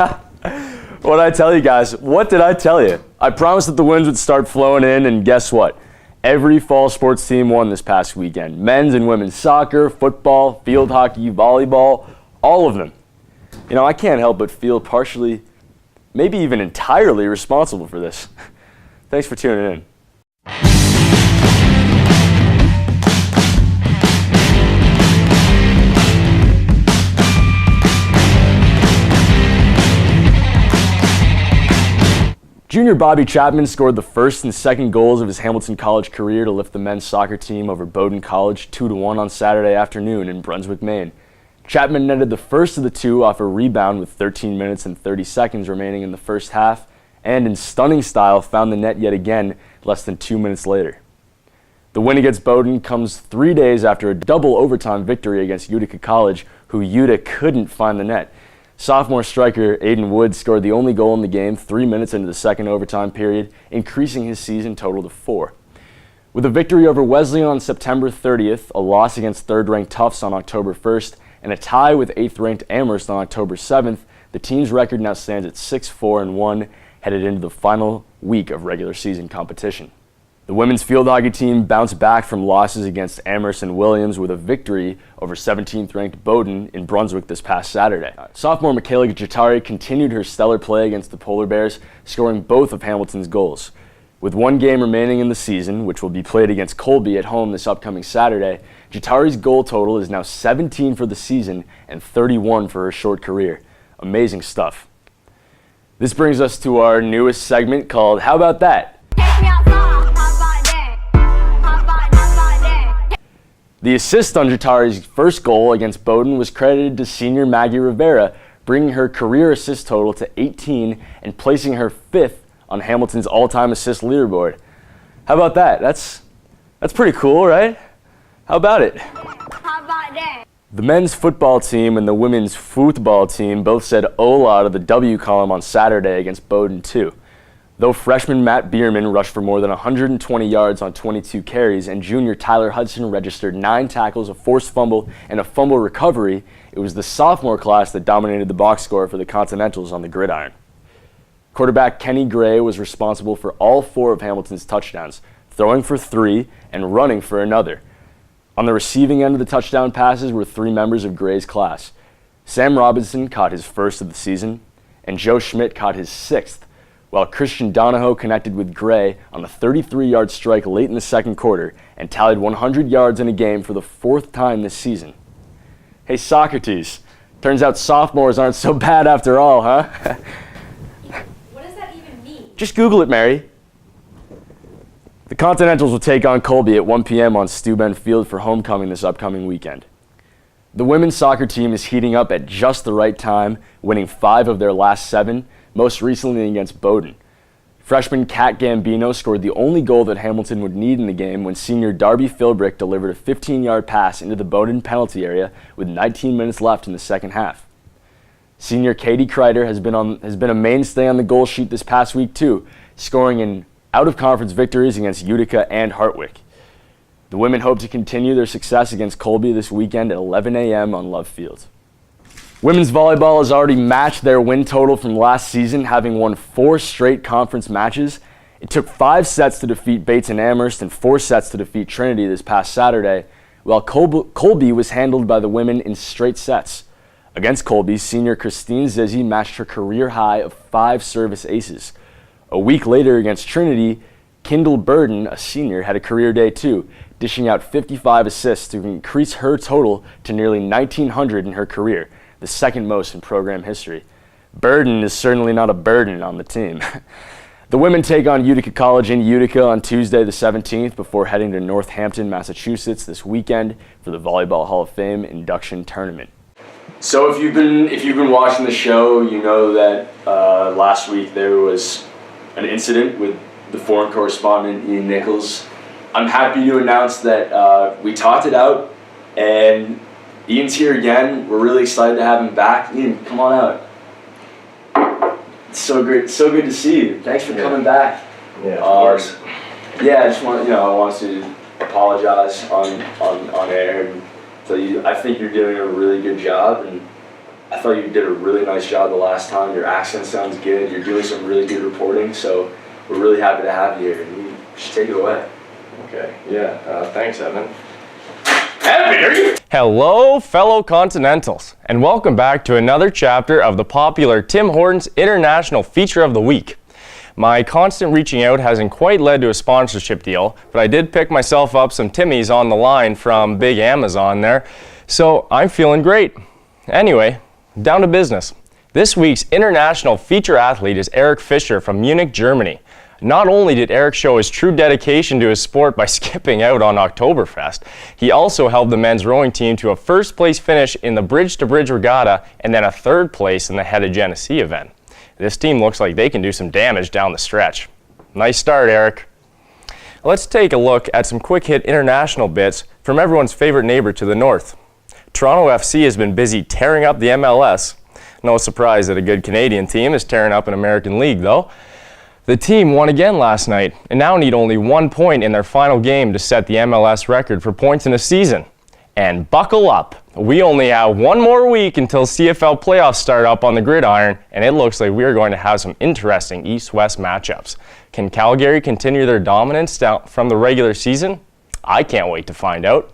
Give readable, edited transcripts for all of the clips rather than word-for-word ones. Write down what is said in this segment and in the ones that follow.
What did I tell you guys? What did I tell you? I promised that the wins would start flowing in, and guess what? Every fall sports team won this past weekend. Men's and women's soccer, football, field hockey, volleyball, all of them. You know, I can't help but feel partially, maybe even entirely responsible for this. Thanks for tuning in. Junior Bobby Chapman scored the first and second goals of his Hamilton College career to lift the men's soccer team over Bowdoin College 2-1 on Saturday afternoon in Brunswick, Maine. Chapman netted the first of the two off a rebound with 13 minutes and 30 seconds remaining in the first half, and in stunning style found the net yet again less than 2 minutes later. The win against Bowdoin comes 3 days after a double overtime victory against Utica College, who Utica couldn't find the net. Sophomore striker Aiden Wood scored the only goal in the game 3 minutes into the second overtime period, increasing his season total to 4. With a victory over Wesleyan on September 30th, a loss against third-ranked Tufts on October 1st, and a tie with 8th-ranked Amherst on October 7th, the team's record now stands at 6-4-1, headed into the final week of regular season competition. The women's field hockey team bounced back from losses against Amherst and Williams with a victory over 17th-ranked Bowdoin in Brunswick this past Saturday. Sophomore Michaela Jatari continued her stellar play against the Polar Bears, scoring both of Hamilton's goals. With one game remaining in the season, which will be played against Colby at home this upcoming Saturday, Jatari's goal total is now 17 for the season and 31 for her short career. Amazing stuff. This brings us to our newest segment called How About That? The assist on Jatari's first goal against Bowdoin was credited to senior Maggie Rivera, bringing her career assist total to 18 and placing her 5th on Hamilton's all-time assist leaderboard. How about that? That's pretty cool, right? How about it? How about that? The men's football team and the women's football team both said hola to the W column on Saturday against Bowdoin too. Though freshman Matt Bierman rushed for more than 120 yards on 22 carries and junior Tyler Hudson registered 9 tackles, a forced fumble, and a fumble recovery, it was the sophomore class that dominated the box score for the Continentals on the gridiron. Quarterback Kenny Gray was responsible for all 4 of Hamilton's touchdowns, throwing for 3 and running for another. On the receiving end of the touchdown passes were 3 members of Gray's class. Sam Robinson caught his first of the season, and Joe Schmidt caught his 6th, while Christian Donahoe connected with Gray on a 33-yard strike late in the second quarter and tallied 100 yards in a game for the 4th time this season. Hey, Socrates, turns out sophomores aren't so bad after all, huh? What does that even mean? Just Google it, Mary. The Continentals will take on Colby at 1 p.m. on Steuben Field for homecoming this upcoming weekend. The women's soccer team is heating up at just the right time, winning 5 of their last 7, most recently against Bowdoin. Freshman Kat Gambino scored the only goal that Hamilton would need in the game when senior Darby Philbrick delivered a 15-yard pass into the Bowdoin penalty area with 19 minutes left in the second half. Senior Katie Kreider has been a mainstay on the goal sheet this past week too, scoring in out-of-conference victories against Utica and Hartwick. The women hope to continue their success against Colby this weekend at 11 a.m. on Love Field. Women's volleyball has already matched their win total from last season, having won 4 straight conference matches. It took 5 sets to defeat Bates and Amherst and 4 sets to defeat Trinity this past Saturday, while Colby was handled by the women in straight sets. Against Colby, senior Christine Zizzi matched her career high of 5 service aces. A week later against Trinity, Kendall Burden, a senior, had a career day too, dishing out 55 assists to increase her total to nearly 1,900 in her career, the second most in program history. Burden is certainly not a burden on the team. The women take on Utica College in Utica on Tuesday the 17th before heading to Northampton, Massachusetts this weekend for the Volleyball Hall of Fame induction tournament. So if you've been watching the show, you know that last week there was an incident with the foreign correspondent Ian Nichols. I'm happy to announce that we talked it out, and Ian's here again. We're really excited to have him back. Ian, come on out. It's so great, so good to see you. Thanks for coming back. Yeah, of course. Yeah, I just want I want to apologize on air and tell you I think you're doing a really good job, and I thought you did a really nice job the last time. Your accent sounds good. You're doing some really good reporting, so we're really happy to have you here. You should take it away. Okay, yeah, thanks, Evan. Hello, fellow Continentals, and welcome back to another chapter of the popular Tim Hortons International Feature of the Week. My constant reaching out hasn't quite led to a sponsorship deal, but I did pick myself up some Timmies on the line from big Amazon there, so I'm feeling great. Anyway, down to business. This week's international feature athlete is Eric Fischer from Munich, Germany. Not only did Eric show his true dedication to his sport by skipping out on Oktoberfest, he also helped the men's rowing team to a first place finish in the bridge-to-bridge regatta and then a third place in the Head of Genesee event. This team looks like they can do some damage down the stretch. Nice start, Eric. Let's take a look at some quick hit international bits from everyone's favorite neighbor to the north. Toronto FC has been busy tearing up the MLS. No surprise that a good Canadian team is tearing up an American league, though. The team won again last night and now need only 1 point in their final game to set the MLS record for points in a season. And buckle up, we only have 1 more week until CFL playoffs start up on the gridiron, and it looks like we are going to have some interesting East-West matchups. Can Calgary continue their dominance from the regular season? I can't wait to find out.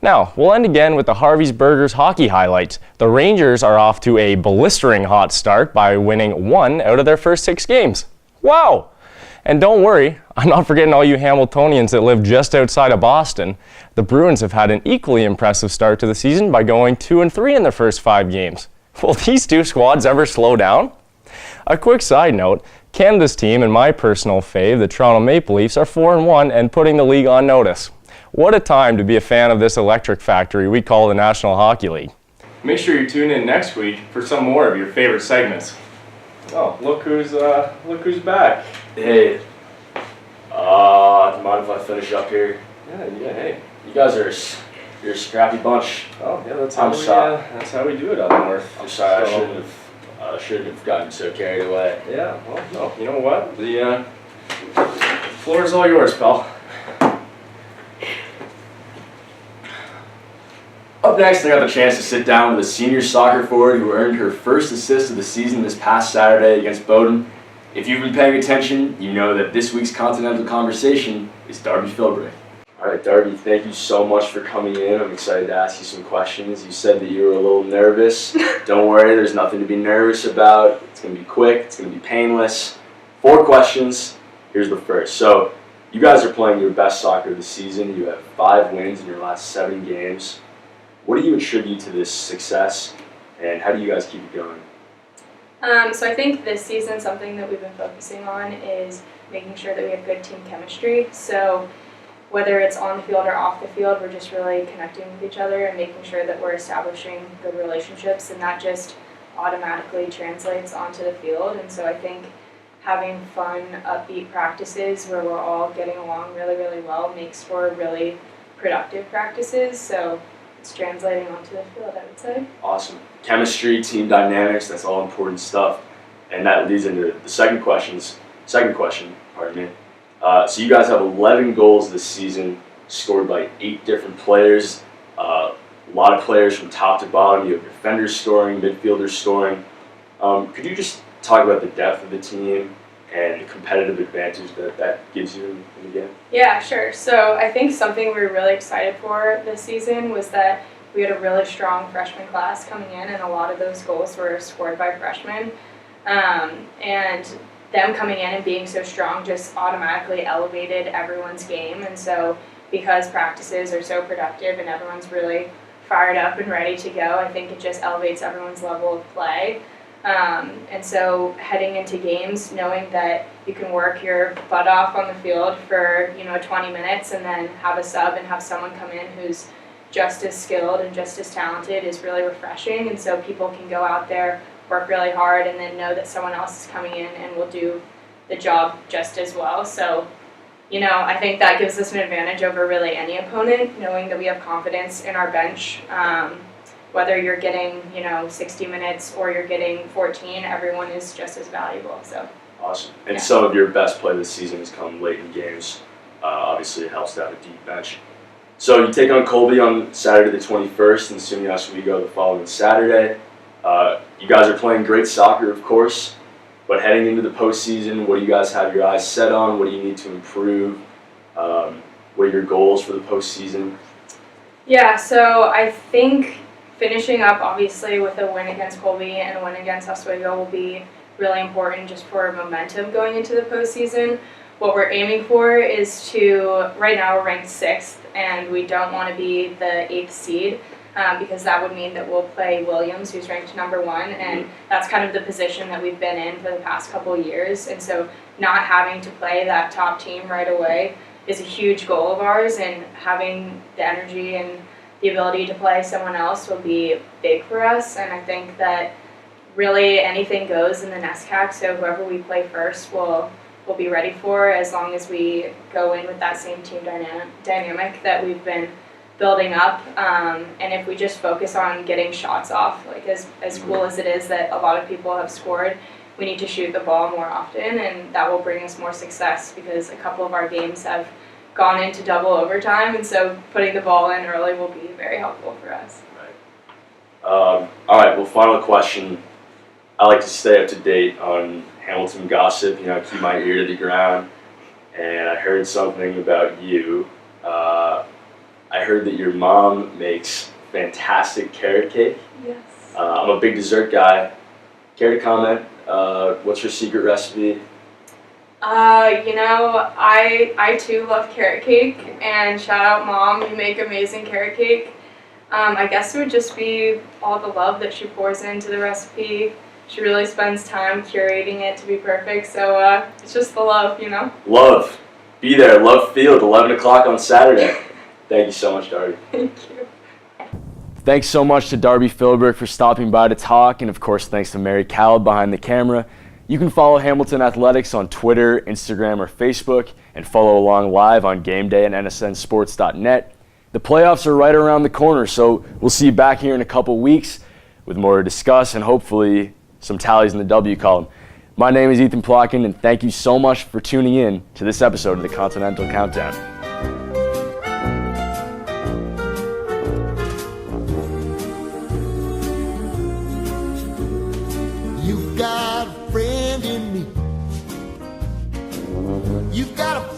Now, we'll end again with the Harvey's Burgers hockey highlights. The Rangers are off to a blistering hot start by winning 1 out of their first 6 games. Wow! And don't worry, I'm not forgetting all you Hamiltonians that live just outside of Boston. The Bruins have had an equally impressive start to the season by going 2-3 in their first 5 games. Will these 2 squads ever slow down? A quick side note, Canada's team and my personal fave, the Toronto Maple Leafs, are 4-1 and putting the league on notice. What a time to be a fan of this electric factory we call the National Hockey League. Make sure you tune in next week for some more of your favorite segments. Oh, look who's back. Hey, do you mind if I finish up here? Yeah, hey. You guys you're a scrappy bunch. Oh, yeah, that's how we do it up north. I'm sorry, So, I shouldn't have gotten so carried away. Yeah, well, no, you know what? The floor is all yours, pal. Up next, I got the chance to sit down with a senior soccer forward who earned her first assist of the season this past Saturday against Bowdoin. If you've been paying attention, you know that this week's Continental Conversation is Darby Philbrick. All right, Darby, thank you so much for coming in. I'm excited to ask you some questions. You said that you were a little nervous. Don't worry, there's nothing to be nervous about. It's going to be quick. It's going to be painless. 4 questions. Here's the first. So, you guys are playing your best soccer of the season. You have 5 wins in your last 7 games. What do you attribute to this success, and how do you guys keep it going? So I think this season something that we've been focusing on is making sure that we have good team chemistry. So whether it's on the field or off the field, we're just really connecting with each other and making sure that we're establishing good relationships, and that just automatically translates onto the field. And so I think having fun, upbeat practices where we're all getting along really, really well makes for really productive practices. So it's translating onto the field, I would say. Awesome. Chemistry, team dynamics, that's all important stuff. And that leads into the second question, pardon me. So you guys have 11 goals this season, scored by 8 different players. A lot of players from top to bottom. You have defenders scoring, midfielders scoring. Could you just talk about the depth of the team and the competitive advantage that gives you in the game? Yeah, sure. So I think something we were really excited for this season was that we had a really strong freshman class coming in, and a lot of those goals were scored by freshmen. And them coming in and being so strong just automatically elevated everyone's game. And so because practices are so productive and everyone's really fired up and ready to go, I think it just elevates everyone's level of play. And so heading into games, knowing that you can work your butt off on the field for 20 minutes and then have a sub and have someone come in who's just as skilled and just as talented is really refreshing. And so people can go out there, work really hard, and then know that someone else is coming in and will do the job just as well. So, I think that gives us an advantage over really any opponent, knowing that we have confidence in our bench. Whether you're getting, 60 minutes or you're getting 14, everyone is just as valuable. So awesome. And some of your best play this season has come late in games. Obviously, it helps to have a deep bench. So you take on Colby on Saturday the 21st and SUNY Oswego the following Saturday. You guys are playing great soccer, of course, but heading into the postseason, what do you guys have your eyes set on? What do you need to improve? What are your goals for the postseason? Yeah, so I think finishing up obviously with a win against Colby and a win against Oswego will be really important just for momentum going into the postseason. What we're aiming for is to, right now we're ranked 6th, and we don't want to be the 8th seed because that would mean that we'll play Williams, who's ranked number 1, and that's kind of the position that we've been in for the past couple of years. And so not having to play that top team right away is a huge goal of ours, and having the energy and the ability to play someone else will be big for us. And I think that really anything goes in the NESCAC, so whoever we play first will be ready for, as long as we go in with that same team dynamic that we've been building up. And if we just focus on getting shots off, like as cool as it is that a lot of people have scored, we need to shoot the ball more often, and that will bring us more success, because a couple of our games have gone into double overtime, and so putting the ball in early will be very helpful for us. Right. All right, well, final question. I like to stay up to date on Hamilton gossip, keep my ear to the ground, and I heard something about you. I heard that your mom makes fantastic carrot cake. Yes. I'm a big dessert guy. Care to comment? What's your secret recipe? I too love carrot cake, and shout out Mom, you make amazing carrot cake. I guess it would just be all the love that she pours into the recipe. She really spends time curating it to be perfect, so it's just the love, Love. Be there, Love Field, 11 o'clock on Saturday. Thank you so much, Darby. Thank you. Thanks so much to Darby Philbrick for stopping by to talk, and of course thanks to Mary Kalb behind the camera. You can follow Hamilton Athletics on Twitter, Instagram, or Facebook, and follow along live on Game Day at nsnsports.net. The playoffs are right around the corner, so we'll see you back here in a couple weeks with more to discuss and hopefully some tallies in the W column. My name is Ethan Plotkin, and thank you so much for tuning in to this episode of the Continental Countdown. You've got a friend in me. You've got a